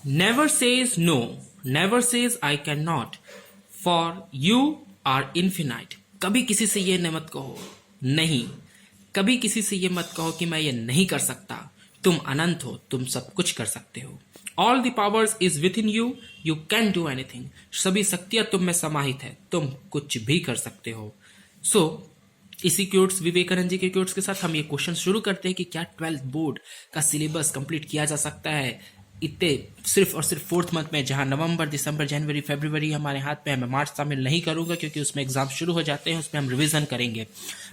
Never says no, never says I cannot, for you are infinite. कभी किसी से ये मत कहो नहीं, कभी किसी से ये मत कहो कि मैं ये नहीं कर सकता। तुम अनंत हो, तुम सब कुछ कर सकते हो। All the powers is with in you, you can do anything. सभी शक्तियां तुम में समाहित है, तुम कुछ भी कर सकते हो। इसी क्योट्स, विवेकानंद जी के क्योट्स के साथ हम ये क्वेश्चन शुरू करते हैं कि क्या 12th बोर्ड का सिलेबस कंप्लीट किया जा सकता है इतने सिर्फ और सिर्फ 4th मंथ में, जहां नवंबर, दिसंबर, जनवरी, फरवरी हमारे हाथ में है। मैं मार्च शामिल नहीं करूंगा क्योंकि उसमें एग्जाम शुरू हो जाते हैं, उसमें हम रिवीजन करेंगे।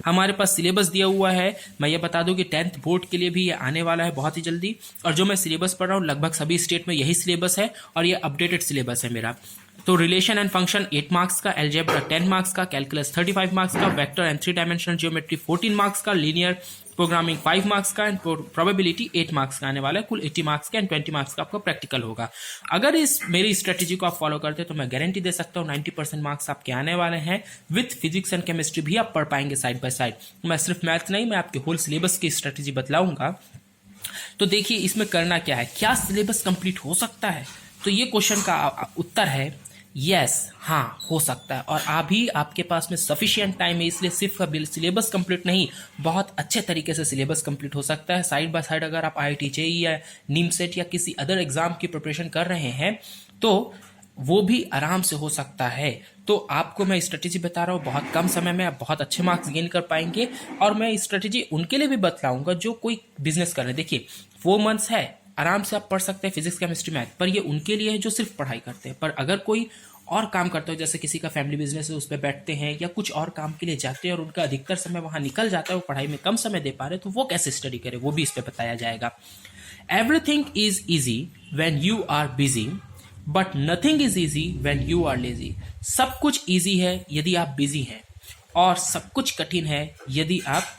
हमारे पास सिलेबस दिया हुआ है। मैं ये बता दूं कि 10th बोर्ड के लिए भी ये आने वाला है बहुत ही जल्दी, और जो मैं सिलेबस पढ़ रहा हूँ लगभग सभी स्टेट में यही सिलेबस है और ये अपडेटेड सिलेबस है मेरा। तो रिलेशन एंड फंक्शन 8 मार्क्स का, एल्जेब्रा 10 मार्क्स का, कैलकुलस 35 मार्क्स का, vector and 3 dimensional geometry 14 marks का, लीनियर प्रोग्रामिंग 5 मार्क्स का एंड प्रोबेबिलिटी 8 मार्क्स का आने वाला है। कुल 80 मार्क्स का एंड 20 मार्क्स का आपका प्रैक्टिकल होगा। अगर इस मेरी स्ट्रेटेजी को आप फॉलो करते हैं तो मैं गारंटी दे सकता हूँ 90% मार्क्स आपके आने वाले हैं। विथ फिजिक्स एंड केमिस्ट्री भी आप पढ़ पाएंगे साइड बाय साइड। मैं सिर्फ मैथ नहीं, मैं आपके होल सिलेबस की स्ट्रेटेजी बतलाऊंगा। तो देखिए इसमें करना क्या है, क्या सिलेबस कंप्लीट हो सकता है? तो ये क्वेश्चन का उत्तर है यस, हाँ हो सकता है। और अभी आपके पास में सफिशिएंट टाइम है, इसलिए सिर्फ सिलेबस कंप्लीट नहीं, बहुत अच्छे तरीके से सिलेबस कंप्लीट हो सकता है। साइड बाय साइड अगर आप IIT JEE या नीमसेट या किसी अदर एग्जाम की प्रिपरेशन कर रहे हैं तो वो भी आराम से हो सकता है। तो आपको मैं स्ट्रेटेजी बता रहा हूँ, बहुत कम समय में आप बहुत अच्छे मार्क्स गेन कर पाएंगे। और मैं स्ट्रेटेजी उनके लिए भी बतलाऊंगा जो कोई बिजनेस कर रहे हैं। देखिए 4 मंथ्स है, आराम से आप पढ़ सकते हैं फिजिक्स केमिस्ट्री मैथ, पर ये उनके लिए है जो सिर्फ पढ़ाई करते हैं। पर अगर कोई और काम करते हो, जैसे किसी का फैमिली बिजनेस है, उस पर बैठते हैं या कुछ और काम के लिए जाते हैं और उनका अधिकतर समय वहां निकल जाता है, वो पढ़ाई में कम समय दे पा रहे, तो वो कैसे स्टडी करे वो भी इस पे बताया जाएगा। Everything is easy when you are busy, but nothing is easy when you are lazy. सब कुछ ईजी है यदि आप बिजी हैं, और सब कुछ कठिन है यदि आप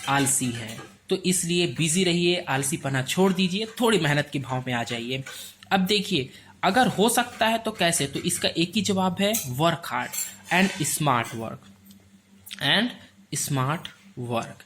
आलसी हैं। तो इसलिए बिजी रहिए, आलसीपना छोड़ दीजिए, थोड़ी मेहनत के भाव में आ जाइए। अब देखिए अगर हो सकता है तो कैसे, तो इसका एक ही जवाब है, work hard and smart work, and smart work.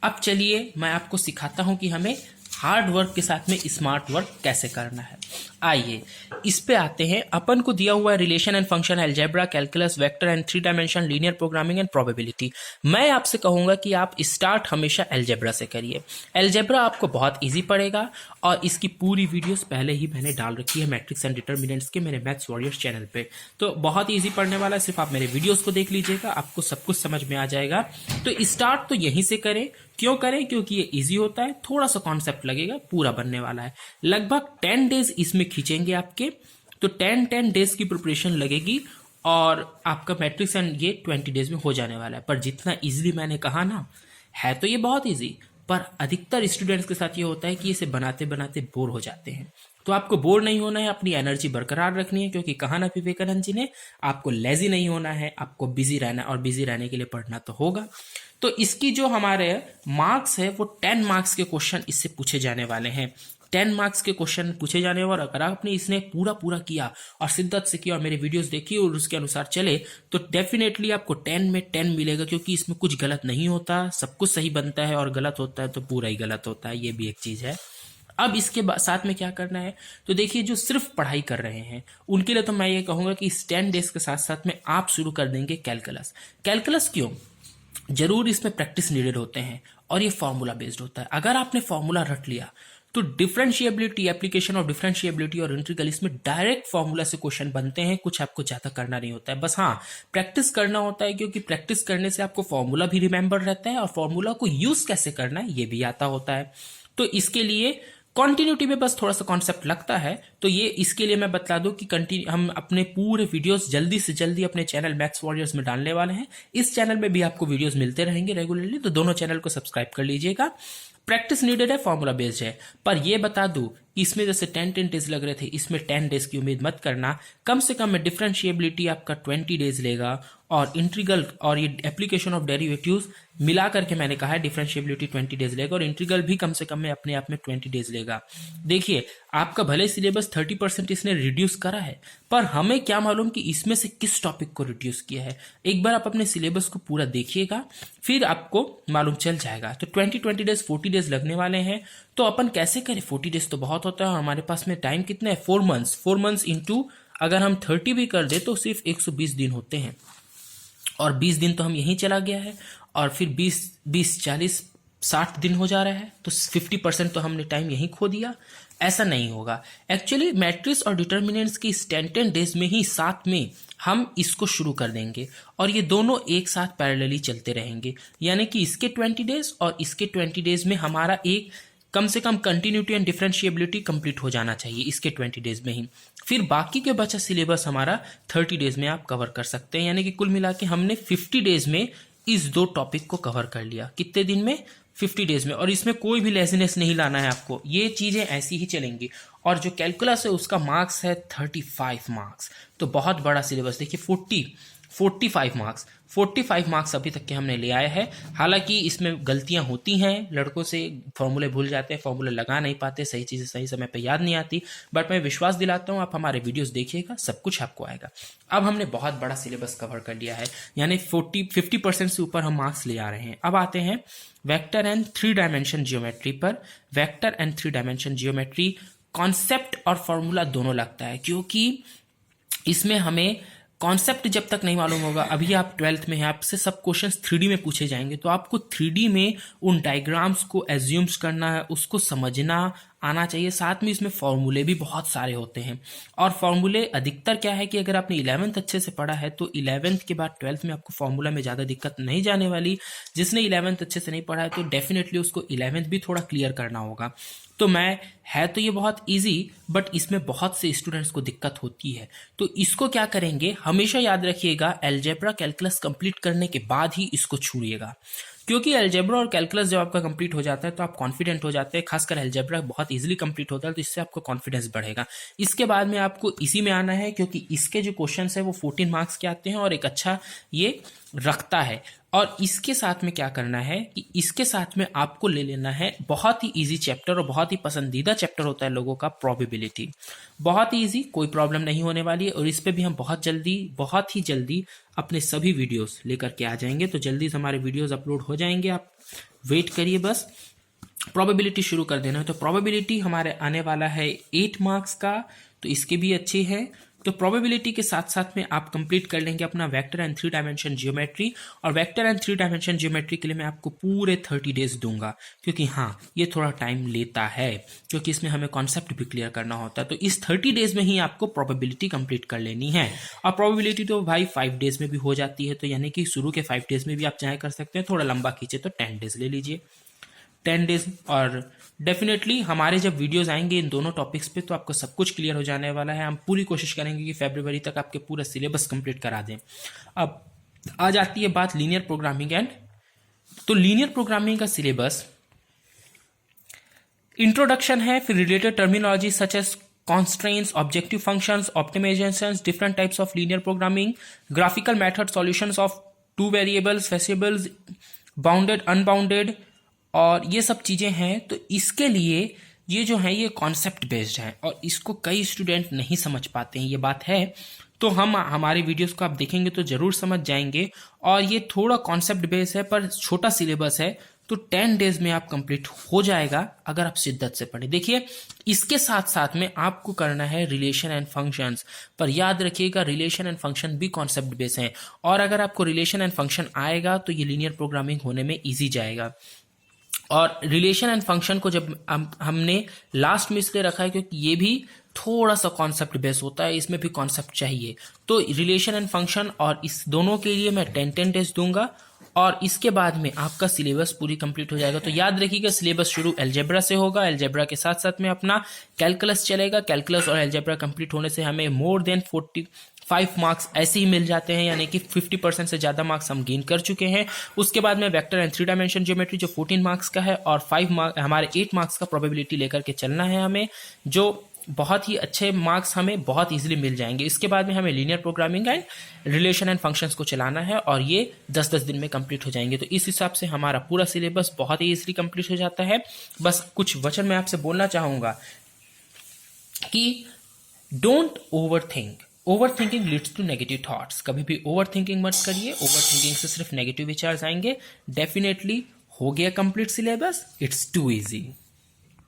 अब चलिए मैं आपको सिखाता हूं कि हमें हार्ड वर्क के साथ में स्मार्ट वर्क कैसे करना है। आइए इस पे आते हैं। अपन को दिया हुआ है relation and function, algebra, calculus, vector and 3 dimension, linear programming and probability. मैं आपसे कहूंगा कि आप स्टार्ट हमेशा अलजेब्रा से करिए। अलजेब्रा आपको बहुत इजी पड़ेगा और इसकी पूरी वीडियोस पहले ही मैंने डाल रखी है मैट्रिक्स एंड डिटर्मिनेंट्स के मेरे मैथ्स वॉरियर्स चैनल पे। तो बहुत ईजी पढ़ने वाला है, सिर्फ आप मेरे वीडियोस को देख लीजिएगा, आपको सब कुछ समझ में आ जाएगा। तो स्टार्ट तो यहीं से करें। क्यों करें? क्योंकि ये इजी होता है, थोड़ा सा कॉन्सेप्ट लगेगा, पूरा बनने वाला है। लगभग 10 डेज इसमें खींचेंगे आपके, तो 10 डेज की प्रिपरेशन लगेगी और आपका मैट्रिक्स एंड ये 20 डेज में हो जाने वाला है। पर जितना इजीली मैंने कहा ना, है तो ये बहुत इजी, पर अधिकतर स्टूडेंट्स के साथ ये होता है कि इसे बनाते बनाते बोर हो जाते हैं। तो आपको बोर नहीं होना है, अपनी एनर्जी बरकरार रखनी है, क्योंकि कहा ना विवेकानंद जी ने, आपको लेजी नहीं होना है, आपको बिजी रहना है, और बिजी रहने के लिए पढ़ना तो होगा। तो इसकी जो हमारे मार्क्स है वो 10 मार्क्स के क्वेश्चन इससे पूछे जाने वाले हैं। 10 मार्क्स के क्वेश्चन पूछे जाने, और अगर आपने इसने पूरा किया और शिद्दत से किया और मेरे वीडियोस देखी और उसके अनुसार चले, तो डेफिनेटली आपको 10 में 10 मिलेगा, क्योंकि इसमें कुछ गलत नहीं होता, सब कुछ सही बनता है, और गलत होता है तो पूरा ही गलत होता है, ये भी एक चीज है। अब इसके साथ में क्या करना है, तो देखिए जो सिर्फ पढ़ाई कर रहे हैं उनके लिए तो मैं ये कहूंगा कि इस 10 डेज के साथ साथ में आप शुरू कर देंगे कैलकुलस। कैलकुलस क्यों? जरूर इसमें प्रैक्टिस नीडेड होते हैं और ये फॉर्मूला बेस्ड होता है। अगर आपने फॉर्मूला रट लिया तो डिफरेंशिएबिलिटी, एप्लीकेशन ऑफ डिफरेंशिएबिलिटी और इंटीग्रल, इसमें डायरेक्ट फॉर्मूला से क्वेश्चन बनते हैं। कुछ आपको ज्यादा करना नहीं होता है, बस हाँ प्रैक्टिस करना होता है, क्योंकि प्रैक्टिस करने से आपको फॉर्मूला भी रिमेंबर रहता है और फॉर्मूला को यूज कैसे करना है ये भी आता होता है। तो इसके लिए कॉन्टिन्यूटी में बस थोड़ा सा कॉन्सेप्ट लगता है। तो ये इसके लिए मैं बता दूं कि हम अपने पूरे वीडियोस जल्दी से जल्दी अपने चैनल मैथ्स वॉरियर्स में डालने वाले हैं। इस चैनल में भी आपको वीडियोस मिलते रहेंगे रेगुलरली, तो दोनों चैनल को सब्सक्राइब कर लीजिएगा। प्रैक्टिस नीडेड है, फॉर्मूला बेस्ड है, पर ये बता दूं इसमें जैसे 10 डेज लग रहे थे, इसमें 10 डेज की उम्मीद मत करना। कम से कम में डिफरेंशिएबिलिटी आपका 20 डेज लेगा, और इंटीग्रल और ये एप्लीकेशन ऑफ डेरिवेटिव्स मिला करके मैंने कहा है डिफरेंशिएबिलिटी 20 डेज लेगा, और इंटीग्रल भी कम से कम में अपने आप में 20 डेज लेगा। देखिए आपका भले सिलेबस 30% इसने रिड्यूस करा है, पर हमें क्या मालूम कि इसमें से किस टॉपिक को रिड्यूस किया है। एक बार आप अपने सिलेबस को पूरा देखिएगा, फिर आपको मालूम चल जाएगा। तो 20 डेज 40 डेज लगने वाले हैं, तो अपन कैसे करें? 40 डेज तो बहुत बहुत होता है और हमारे पास में टाइम कितना है 4 मंथ्स। 4 मंथ्स इंटू अगर हम 30 भी कर दे तो सिर्फ 120 दिन होते हैं, और 20 दिन तो हम यहीं चला गया है, और फिर 20 40 60 दिन हो जा रहा है, तो 50% तो हमने टाइम यहीं खो दिया। ऐसा नहीं होगा। एक्चुअली मैट्रिक्स और डिटर्मिनेंट्स की इस 10 डेज में ही साथ में हम इसको शुरू कर देंगे, और ये दोनों एक साथ पैरेलली चलते रहेंगे, यानी कि इसके 20 डेज और इसके 20 डेज में हमारा एक कम से कम कंटिन्यूटी एंड डिफरेंशिएबिलिटी कंप्लीट हो जाना चाहिए इसके 20 डेज में ही। फिर बाकी के बचा सिलेबस हमारा 30 डेज में आप कवर कर सकते हैं, यानी कि कुल मिला के हमने 50 डेज में इस 2 टॉपिक को कवर कर लिया। कितने दिन में? 50 डेज में। और इसमें कोई भी लेजीनेस नहीं लाना है आपको, ये चीज़ें ऐसी ही चलेंगी। और जो कैलकुलस है उसका मार्क्स है 35 मार्क्स, तो बहुत बड़ा सिलेबस। देखिए 45 मार्क्स, 45 मार्क्स अभी तक के हमने ले आए हैं। हालांकि इसमें गलतियां होती हैं, लड़कों से फॉर्मूले भूल जाते हैं, फॉर्मूले लगा नहीं पाते, सही चीज़ें सही समय पे याद नहीं आती, बट मैं विश्वास दिलाता हूं आप हमारे वीडियोस देखिएगा, सब कुछ आपको आएगा। अब हमने बहुत बड़ा सिलेबस कवर कर लिया है, यानी 50% से ऊपर हम मार्क्स ले आ रहे हैं। अब आते हैं वेक्टर एंड 3 डायमेंशन जियोमेट्री पर। Vector and 3 dimension geometry concept और फॉर्मूला दोनों लगता है, क्योंकि इसमें हमें कॉन्सेप्ट जब तक नहीं मालूम होगा, अभी आप 12th में हैं, आपसे सब क्वेश्चंस 3D में पूछे जाएंगे, तो आपको 3D में उन डायग्राम्स को एज्यूम्स करना है, उसको समझना आना चाहिए। साथ में इसमें फॉर्मूले भी बहुत सारे होते हैं, और फॉर्मूले अधिकतर क्या है कि अगर आपने 11th अच्छे से पढ़ा है तो 11th के बाद 12th में आपको फॉर्मूला में ज़्यादा दिक्कत नहीं जाने वाली। जिसने 11th अच्छे से नहीं पढ़ा है तो डेफिनेटली उसको 11th भी थोड़ा क्लियर करना होगा। तो तो ये बहुत इजी, बट इसमें बहुत से स्टूडेंट्स को दिक्कत होती है। तो इसको क्या करेंगे, हमेशा याद रखिएगा, अलजेब्रा कैलकुलस कंप्लीट करने के बाद ही इसको छोड़िएगा, क्योंकि अलजेब्रा और कैलकुलस जब आपका कंप्लीट हो जाता है तो आप कॉन्फिडेंट हो जाते हैं। खासकर अलजेब्रा बहुत इजीली कंप्लीट होता है, तो इससे आपको कॉन्फिडेंस बढ़ेगा। इसके बाद में आपको इसी में आना है, क्योंकि इसके जो क्वेश्चन है वो 14 मार्क्स के आते हैं और एक अच्छा ये रखता है। और इसके साथ में क्या करना है कि इसके साथ में आपको ले लेना है बहुत ही इजी चैप्टर, और बहुत ही पसंदीदा चैप्टर होता है लोगों का, प्रोबेबिलिटी। बहुत ही इजी, कोई प्रॉब्लम नहीं होने वाली है, और इस पे भी हम बहुत ही जल्दी अपने सभी वीडियोस लेकर के आ जाएंगे। तो जल्दी से हमारे वीडियोस अपलोड हो जाएंगे, आप वेट करिए बस। प्रोबेबिलिटी शुरू कर देना है। तो प्रोबेबिलिटी हमारे आने वाला है 8 मार्क्स का, तो इसके भी अच्छे हैं। तो प्रोबेबिलिटी के साथ साथ में आप कंप्लीट कर लेंगे अपना वेक्टर एंड 3 डायमेंशन जियोमेट्री, और वेक्टर एंड 3 डायमेंशन जियोमेट्री के लिए मैं आपको पूरे 30 डेज दूंगा, क्योंकि हाँ ये थोड़ा टाइम लेता है, क्योंकि इसमें हमें कॉन्सेप्ट भी क्लियर करना होता है। तो इस 30 डेज में ही आपको प्रोबेबिलिटी कंप्लीट कर लेनी है। और प्रोबेबिलिटी तो भाई 5 डेज में भी हो जाती है, तो यानी कि शुरू के 5 डेज में भी आप चाहे कर सकते हैं, थोड़ा लंबा खींचे तो 10 डेज ले लीजिए, 10 डेज। और डेफिनेटली हमारे जब वीडियोस आएंगे इन दोनों टॉपिक्स पे तो आपको सब कुछ क्लियर हो जाने वाला है। हम पूरी कोशिश करेंगे कि फरवरी तक आपके पूरा सिलेबस कंप्लीट करा दें। अब आ जाती है बात लीनियर प्रोग्रामिंग एंड, तो लीनियर प्रोग्रामिंग का सिलेबस इंट्रोडक्शन है, फिर related terminology such as constraints, objective functions, optimizations, different types of linear programming, graphical method, solutions of 2 variables, variables, bounded, unbounded, और ये सब चीज़ें हैं। तो इसके लिए ये जो है ये कॉन्सेप्ट बेस्ड है, और इसको कई स्टूडेंट नहीं समझ पाते हैं, ये बात है। तो हम हमारे वीडियोस को आप देखेंगे तो ज़रूर समझ जाएंगे। और ये थोड़ा कॉन्सेप्ट बेस्ड है पर छोटा सिलेबस है, तो 10 डेज में आप कंप्लीट हो जाएगा अगर आप शिद्दत से पढ़ें। देखिए इसके साथ साथ में आपको करना है रिलेशन एंड फंक्शंस, पर याद रखिएगा रिलेशन एंड फंक्शन भी कॉन्सेप्ट बेस्ड हैं, और अगर आपको रिलेशन एंड फंक्शन आएगा तो ये लीनियर प्रोग्रामिंग होने में ईजी जाएगा। और रिलेशन एंड फंक्शन को जब हमने लास्ट में इसलिए रखा है क्योंकि ये भी थोड़ा सा कॉन्सेप्ट बेस होता है, इसमें भी कॉन्सेप्ट चाहिए। तो रिलेशन एंड फंक्शन और इस दोनों के लिए मैं 10 डेज दूंगा, और इसके बाद में आपका सिलेबस पूरी कंप्लीट हो जाएगा। तो याद रखिएगा सिलेबस शुरू अलजेब्रा से होगा, अलजेब्रा के साथ साथ में अपना कैलकुलस चलेगा। कैलकुलस और अलजेब्रा कंप्लीट होने से हमें मोर देन 45 मार्क्स ऐसे ही मिल जाते हैं, यानी कि 50% से ज़्यादा मार्क्स हम गेन कर चुके हैं। उसके बाद में वेक्टर एंड 3 डायमेंशन ज्योमेट्री जो 14 मार्क्स का है, और 8 मार्क्स का प्रोबेबिलिटी लेकर के चलना है हमें, जो बहुत ही अच्छे मार्क्स हमें बहुत इजीली मिल जाएंगे। इसके बाद में हमें linear programming and relation and functions को चलाना है, और ये 10-10 दिन में कंप्लीट हो जाएंगे। तो इस हिसाब से हमारा पूरा सिलेबस बहुत ही इजीली कंप्लीट हो जाता है। बस कुछ वचन मैं आपसे बोलना चाहूँगा कि don't over think, over thinking leads to negative thoughts. कभी भी ओवर थिंकिंग मत करिए, ओवर थिंकिंग से सिर्फ नेगेटिव विचार आएंगे। डेफिनेटली हो गया complete syllabus, it's too easy.